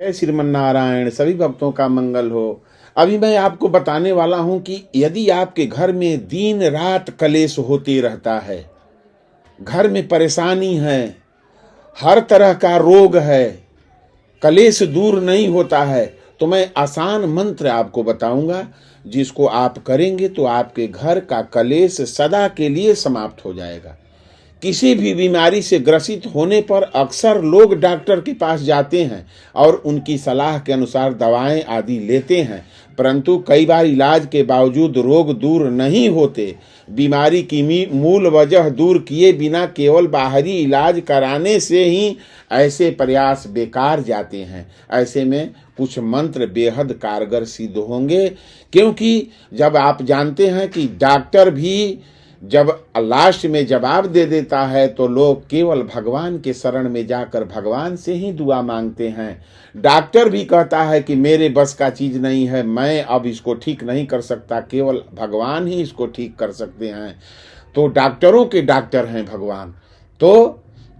जय श्रीमन नारायण। सभी भक्तों का मंगल हो। अभी मैं आपको बताने वाला हूं कि यदि आपके घर में दिन रात कलेश होते रहता है, घर में परेशानी है, हर तरह का रोग है, कलेश दूर नहीं होता है, तो मैं आसान मंत्र आपको बताऊंगा, जिसको आप करेंगे तो आपके घर का कलेश सदा के लिए समाप्त हो जाएगा। किसी भी बीमारी से ग्रसित होने पर अक्सर लोग डॉक्टर के पास जाते हैं और उनकी सलाह के अनुसार दवाएं आदि लेते हैं, परंतु कई बार इलाज के बावजूद रोग दूर नहीं होते। बीमारी की मूल वजह दूर किए बिना केवल बाहरी इलाज कराने से ही ऐसे प्रयास बेकार जाते हैं। ऐसे में कुछ मंत्र बेहद कारगर सिद्ध होंगे, क्योंकि जब आप जानते हैं कि डॉक्टर भी जब लास्ट में जवाब दे देता है तो लोग केवल भगवान के शरण में जाकर भगवान से ही दुआ मांगते हैं। डॉक्टर भी कहता है कि मेरे बस का चीज नहीं है, मैं अब इसको ठीक नहीं कर सकता, केवल भगवान ही इसको ठीक कर सकते हैं। तो डॉक्टरों के डॉक्टर हैं भगवान। तो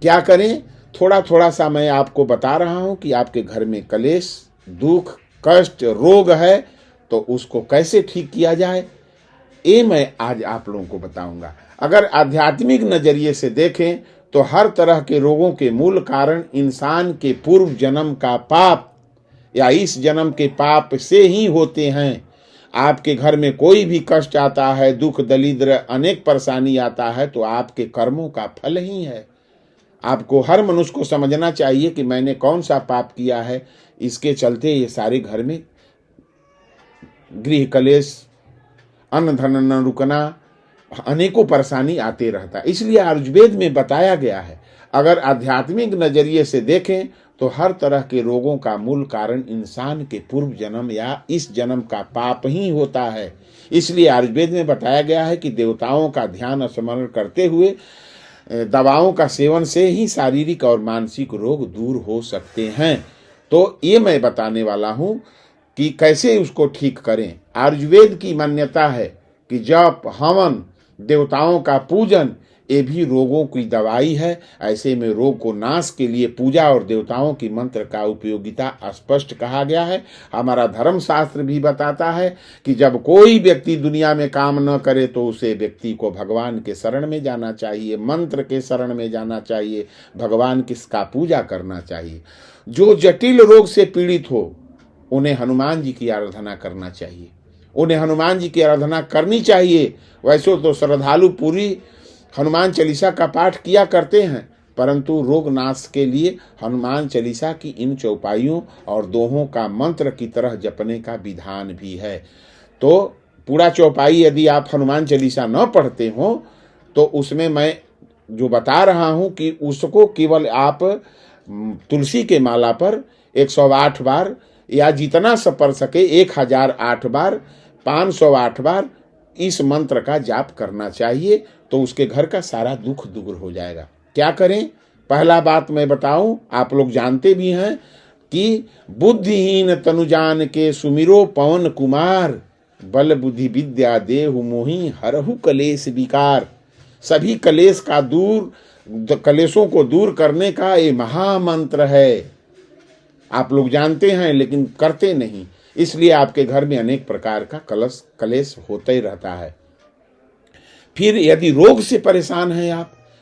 क्या करें, थोड़ा थोड़ा सा मैं आपको बता रहा हूं कि आपके घर में कलेश, दुख, कष्ट, रोग है तो उसको कैसे ठीक किया जाए, ये मैं आज आप लोगों को बताऊंगा। अगर आध्यात्मिक नजरिए से देखें तो हर तरह के रोगों के मूल कारण इंसान के पूर्व जन्म का पाप या इस जन्म के पाप से ही होते हैं। आपके घर में कोई भी कष्ट आता है, दुख, दरिद्र, अनेक परेशानी आता है तो आपके कर्मों का फल ही है। आपको, हर मनुष्य को समझना चाहिए कि मैंने कौन सा पाप किया है, इसके चलते ये सारे घर में गृह कलेश, अन्न धन न रुकना, अनेकों परेशानी आते रहता है। इसलिए आयुर्वेद में बताया गया है, अगर आध्यात्मिक नजरिए से देखें तो हर तरह के रोगों का मूल कारण इंसान के पूर्व जन्म या इस जन्म का पाप ही होता है। इसलिए आयुर्वेद में बताया गया है कि देवताओं का ध्यान स्मरण करते हुए दवाओं का सेवन से ही शारीरिक और मानसिक रोग दूर हो सकते हैं। तो ये मैं बताने वाला हूं कि कैसे उसको ठीक करें। आयुर्वेद की मान्यता है कि जप, हवन, देवताओं का पूजन, ये भी रोगों की दवाई है। ऐसे में रोग को नाश के लिए पूजा और देवताओं की मंत्र का उपयोगिता स्पष्ट कहा गया है। हमारा धर्मशास्त्र भी बताता है कि जब कोई व्यक्ति दुनिया में काम न करे तो उसे व्यक्ति को भगवान के शरण में जाना चाहिए, मंत्र के शरण में जाना चाहिए, भगवान किसका पूजा करना चाहिए। जो जटिल रोग से पीड़ित हो उन्हें हनुमान जी की आराधना करना चाहिए, उन्हें हनुमान जी की आराधना करनी चाहिए। वैसे तो श्रद्धालु पूरी हनुमान चालीसा का पाठ किया करते हैं, परंतु रोग नाश के लिए हनुमान चालीसा की इन चौपाइयों और दोहों का मंत्र की तरह जपने का विधान भी है। तो पूरा चौपाई यदि आप हनुमान चालीसा न पढ़ते हो तो उसमें मैं जो बता रहा हूं कि उसको केवल आप तुलसी के माला पर 108 बार या जितना सब पढ़ सके 1008 बार, 508 बार इस मंत्र का जाप करना चाहिए, तो उसके घर का सारा दुख दूर हो जाएगा। क्या करें, पहला बात मैं बताऊं, आप लोग जानते भी हैं कि बुद्धिहीन तनुजान के सुमिरो पवन कुमार, बल बुद्धि विद्या देहु मोहि हरहु कलेश विकार। सभी कलेशों को दूर करने का ये महामंत्र है। आप लोग जानते हैं लेकिन करते नहीं, इसलिए आपके घर में अनेक प्रकार का कलेश होता ही रहता है। फिर यदि रोग से परेशान हैं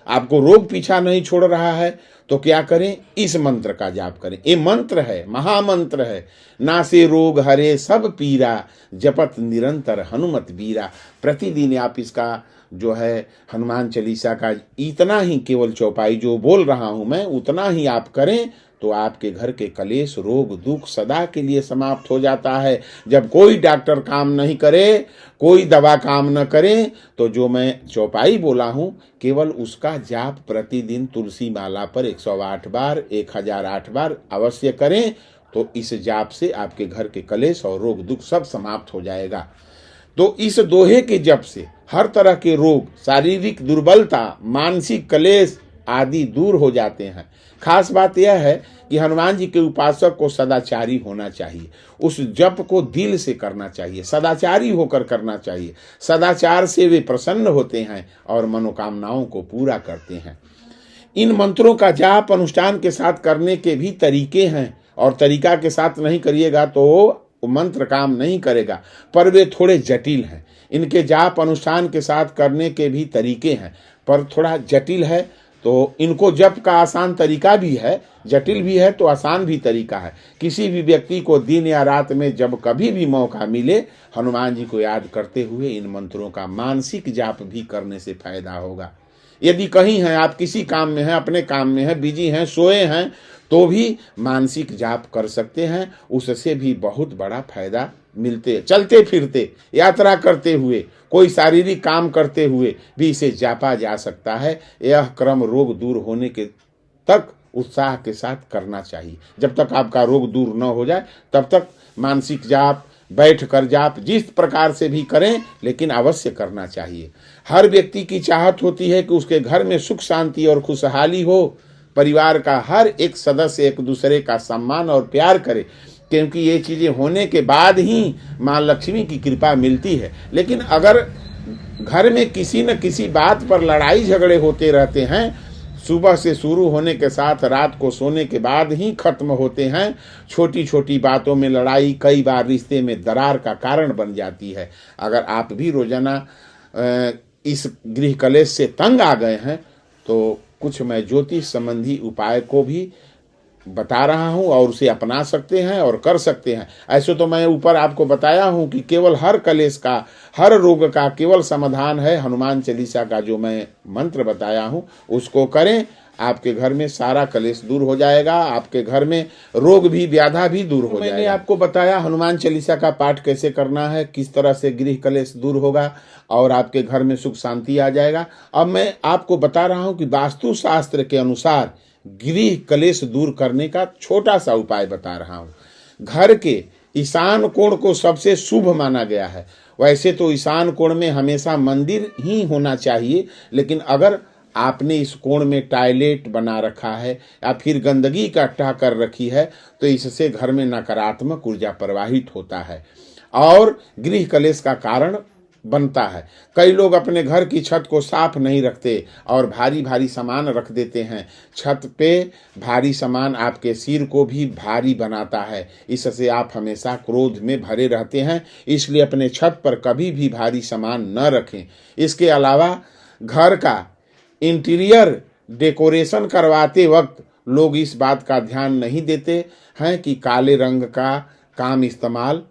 आपको रोग पीछा नहीं छोड़ रहा है तो क्या करें, इस मंत्र का जाप करें। ये मंत्र है, महामंत्र है। नासे रोग हरे सब पीरा, जपत निरंतर हनुमत बीरा। प्रतिदिन आप इसका जो है हनुमान चालीसा का इतना ही, केवल चौपाई जो बोल रहा हूं मैं उतना ही आप करें तो आपके घर के कलेश, रोग, दुख सदा के लिए समाप्त हो जाता है। जब कोई डॉक्टर काम नहीं करे, कोई दवा काम न करे, तो जो मैं चौपाई बोला हूं केवल उसका जाप प्रतिदिन तुलसी माला पर 108 बार, 1008 बार अवश्य करें, तो इस जाप से आपके घर के कलेश और रोग दुख सब समाप्त हो जाएगा। तो इस दोहे के जप से हर तरह के रोग, शारीरिक दुर्बलता, मानसिक कलेश आदि दूर हो जाते हैं। खास बात यह है कि हनुमान जी के उपासक को सदाचारी होना चाहिए, उस जप को दिल से करना चाहिए, सदाचारी होकर करना चाहिए। सदाचार से वे प्रसन्न होते हैं और मनोकामनाओं को पूरा करते हैं। इन मंत्रों का जाप अनुष्ठान के साथ करने के भी तरीके हैं। और तरीका के साथ नहीं करिएगा तो वो मंत्र काम नहीं करेगा। पर वे थोड़े जटिल हैं, इनके जाप अनुष्ठान के साथ करने के भी तरीके हैं, पर थोड़ा जटिल है। तो इनको जप का आसान तरीका भी है, जटिल भी है तो आसान भी तरीका है। किसी भी व्यक्ति को दिन या रात में जब कभी भी मौका मिले, हनुमान जी को याद करते हुए इन मंत्रों का मानसिक जाप भी करने से फायदा होगा। यदि कहीं हैं, आप किसी काम में हैं, अपने काम में हैं, बिजी हैं, सोए हैं, तो भी मानसिक जाप कर सकते हैं। उससे भी बहुत बड़ा फायदा मिलते, चलते फिरते, यात्रा करते हुए, कोई शारीरिक काम करते हुए भी इसे जापा जा सकता है। यह क्रम रोग दूर होने के तक उत्साह के साथ करना चाहिए। जब तक आपका रोग दूर न हो जाए तब तक मानसिक जाप, बैठ कर जाप, जिस प्रकार से भी करें, लेकिन अवश्य करना चाहिए। हर व्यक्ति की चाहत होती है कि उसके घर में सुख शांति और खुशहाली हो, परिवार का हर एक सदस्य एक दूसरे का सम्मान और प्यार करे, क्योंकि ये चीजें होने के बाद ही माँ लक्ष्मी की कृपा मिलती है। लेकिन अगर घर में किसी न किसी बात पर लड़ाई झगड़े होते रहते हैं, सुबह से शुरू होने के साथ रात को सोने के बाद ही खत्म होते हैं, छोटी छोटी बातों में लड़ाई कई बार रिश्ते में दरार का कारण बन जाती है। अगर आप भी रोजाना इस गृह कलेश से तंग आ गए हैं तो कुछ मैं ज्योतिष संबंधी उपाय को भी बता रहा हूं और उसे अपना सकते हैं और कर सकते हैं। ऐसे तो मैं ऊपर आपको बताया हूं कि केवल हर कलेश का, हर रोग का केवल समाधान है हनुमान चालीसा का जो मैं मंत्र बताया हूं, उसको करें, आपके घर में सारा कलेश दूर हो जाएगा, आपके घर में रोग भी, व्याधा भी दूर हो जाएगा। मैंने आपको बताया हनुमान चालीसा का पाठ कैसे करना है, किस तरह से गृह कलेश दूर होगा और आपके घर में सुख शांति आ जाएगा। अब मैं आपको बता रहा हूं कि वास्तु शास्त्र के अनुसार गृह कलेश दूर करने का छोटा सा उपाय बता रहा हूं। घर के ईशान कोण को सबसे शुभ माना गया है। वैसे तो ईशान कोण में हमेशा मंदिर ही होना चाहिए, लेकिन अगर आपने इस कोण में टॉयलेट बना रखा है या फिर गंदगी इकट्ठा कर रखी है तो इससे घर में नकारात्मक ऊर्जा प्रवाहित होता है और गृह कलेश का कारण बनता है। कई लोग अपने घर की छत को साफ नहीं रखते और भारी भारी सामान रख देते हैं। छत पे भारी सामान आपके सिर को भी भारी बनाता है, इससे आप हमेशा क्रोध में भरे रहते हैं, इसलिए अपने छत पर कभी भी भारी सामान न रखें। इसके अलावा घर का इंटीरियर डेकोरेशन करवाते वक्त लोग इस बात का ध्यान नहीं देते हैं कि काले रंग का काम इस्तेमाल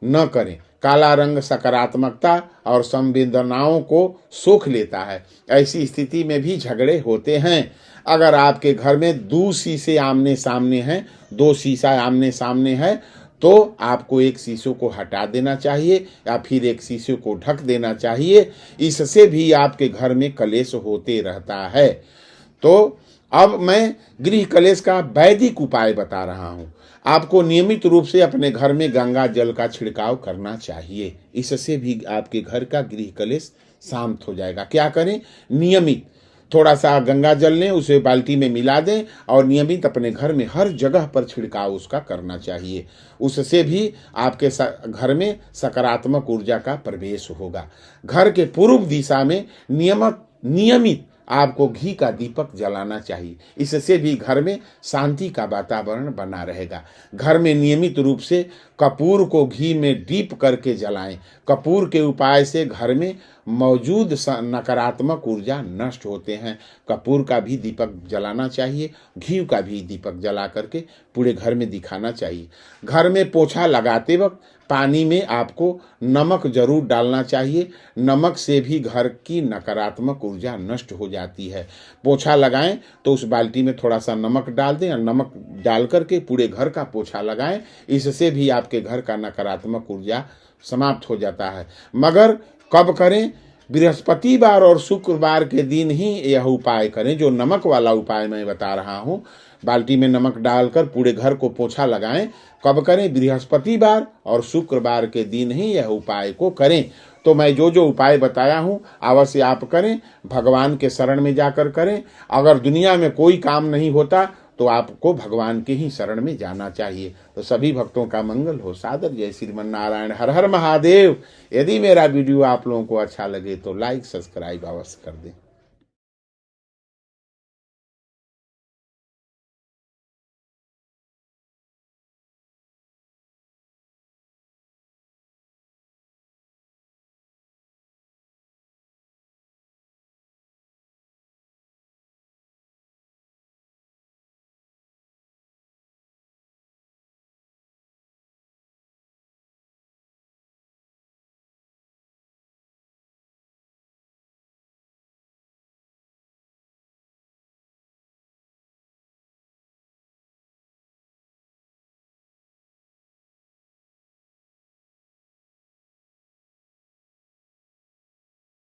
न करें। काला रंग सकारात्मकता और संवेदनाओं को सोख लेता है। ऐसी स्थिति में भी झगड़े होते हैं। अगर आपके घर में दो शीशे आमने सामने हैं, दो शीशा आमने सामने है, तो आपको एक शीशे को हटा देना चाहिए या फिर एक शीशे को ढक देना चाहिए। इससे भी आपके घर में कलेश होते रहता है। तो अब मैं गृह कलेश का वैदिक उपाय बता रहा हूँ। आपको नियमित रूप से अपने घर में गंगा जल का छिड़काव करना चाहिए, इससे भी आपके घर का गृह कलेश शांत हो जाएगा। क्या करें? नियमित थोड़ा सा गंगा जल लें, उसे बाल्टी में मिला दें और नियमित अपने घर में हर जगह पर छिड़काव उसका करना चाहिए। उससे भी आपके घर में सकारात्मक ऊर्जा का प्रवेश होगा। घर के पूर्व दिशा में नियमित आपको घी का दीपक जलाना चाहिए, इससे भी घर में शांति का वातावरण बना रहेगा। घर में नियमित रूप से कपूर को घी में डीप करके जलाएं। कपूर के उपाय से घर में मौजूद नकारात्मक ऊर्जा नष्ट होते हैं। कपूर का भी दीपक जलाना चाहिए, घी का भी दीपक जला करके पूरे घर में दिखाना चाहिए। घर में पोछा लगाते वक्त पानी में आपको नमक जरूर डालना चाहिए। नमक से भी घर की नकारात्मक ऊर्जा नष्ट हो जाती है। पोछा लगाएं तो उस बाल्टी में थोड़ा सा नमक डाल दें और नमक डाल करके पूरे घर का पोछा लगाएं, इससे भी आपके घर का नकारात्मक ऊर्जा समाप्त हो जाता है। मगर कब करें? बृहस्पतिवार और शुक्रवार के दिन ही यह उपाय करें, जो नमक वाला उपाय मैं बता रहा हूँ। बाल्टी में नमक डालकर पूरे घर को पोछा लगाएं। कब करें? बृहस्पतिवार और शुक्रवार के दिन ही यह उपाय को करें। तो मैं जो जो उपाय बताया हूँ अवश्य आप करें, भगवान के शरण में जाकर करें। अगर दुनिया में कोई काम नहीं होता तो आपको भगवान के ही शरण में जाना चाहिए। तो सभी भक्तों का मंगल हो। सादर जय श्रीमन नारायण। हर हर महादेव। यदि मेरा वीडियो आप लोगों को अच्छा लगे तो लाइक सब्सक्राइब अवश्य कर दें।